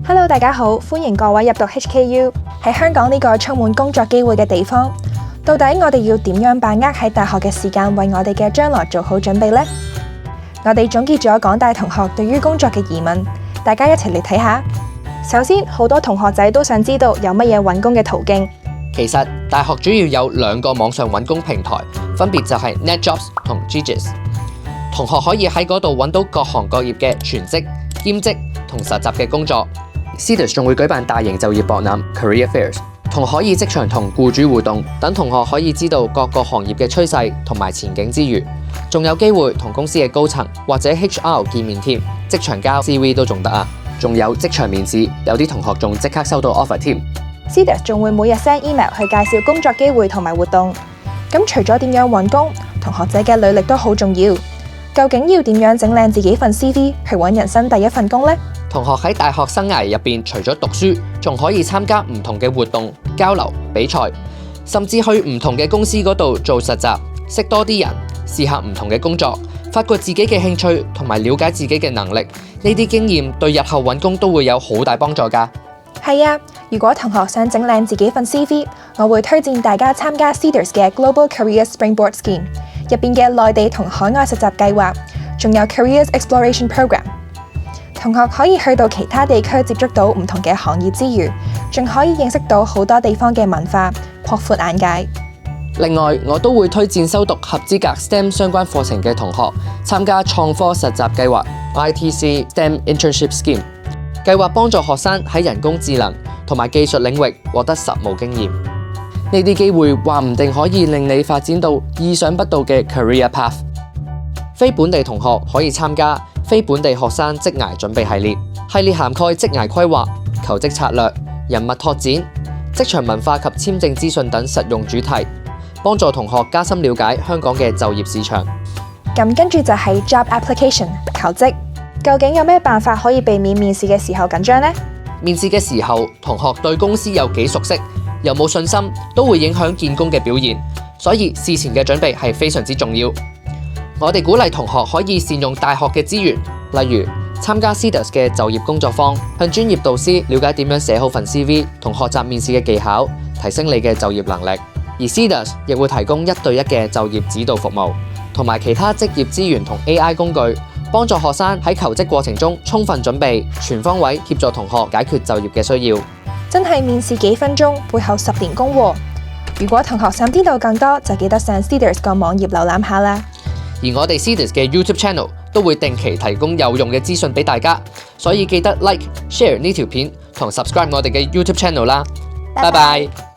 Hello， 大家好，歡迎各位入讀 HKU。喺香港呢個充滿工作機會嘅地方，到底我哋要點樣把握喺大學嘅時間，為我哋嘅將來做好準備呢？我哋總結咗港大同學對於工作嘅疑問，大家一齊嚟睇下。首先，好多同學仔都想知道有乜嘢揾工嘅途徑。其實大學主要有2個網上揾工平台，分別就係 NetJobs 同 Gigis。同學可以喺嗰度揾到各行各業嘅全職、兼職同實習嘅工作。Cedars 仲會舉辦大型就業博覽 Career Fairs， 同可以即場同僱主互動，等同學可以知道各個行業嘅趨勢同埋前景之餘，仲有機會同公司嘅高層或者 HR 見面添，即場交 CV 都仲得啊！仲有即場面試，有啲同學仲即刻收到 offer 添。Cedars 仲會每日 send email 去介紹工作機會同埋活動。咁除咗點樣揾工，同學仔嘅履歷都好重要。究竟要點樣整靚自己份 CV 去揾人生第一份工呢？同學喺大學生涯入邊，除咗讀書，仲可以參加唔同嘅活動、交流、比賽，甚至去唔同嘅公司嗰度做實習，識多啲人，試下唔同嘅工作，發掘自己嘅興趣同埋了解自己嘅能力。呢啲經驗對日後揾工都會有好大幫助㗎。係啊，如果同學想整靚自己份 CV， 我會推薦大家參加 Cedars 嘅 Global Career Springboard Scheme 入邊嘅內地同海外實習計劃，仲有 Careers Exploration Program。同學可以去到其他地區接觸到唔同嘅行業之餘，仲可以認識到好多地方嘅文化，擴闊眼界。另外，我都會推薦修讀合資格 STEM 相關課程嘅同學參加創科實習計劃 ITC STEM Internship Scheme。計劃幫助學生喺人工智能同埋技術領域獲得實務經驗。呢啲機會話唔定可以令你發展到意想不到嘅 career path。非本地同學可以參加非本地學生職涯準備系列，系列涵蓋職涯規劃、求職策略、人脈拓展、職場文化及簽證資訊等實用主題，幫助同學加深了解香港嘅就業市場。咁跟住就係 job application 求職，究竟有咩辦法可以避免面試嘅時候緊張呢？面試嘅時候，同學對公司有幾熟悉，有冇信心，都會影響見工嘅表現，所以事前嘅準備係非常之重要。我哋鼓勵同學可以善用大學嘅資源，例如參加 Cedars 嘅就業工作坊，向專業導師了解點樣寫好份 CV， 同學習面試嘅技巧，提升你嘅就業能力。而 Cedars 亦會提供1對1嘅就業指導服務，同埋其他職業資源同 AI 工具，幫助學生喺求職過程中充分準備，全方位協助同學解決就業嘅需要。真係面試幾分鐘，背後10年功喎！如果同學想知道更多，就記得上 Cedars 個網頁瀏覽下啦。而我哋 Cedars 嘅 YouTube Channel 都會定期提供有用嘅資訊俾大家，所以記得 Like、Share 呢條片同 Subscribe 我哋嘅 YouTube Channel 啦。拜拜。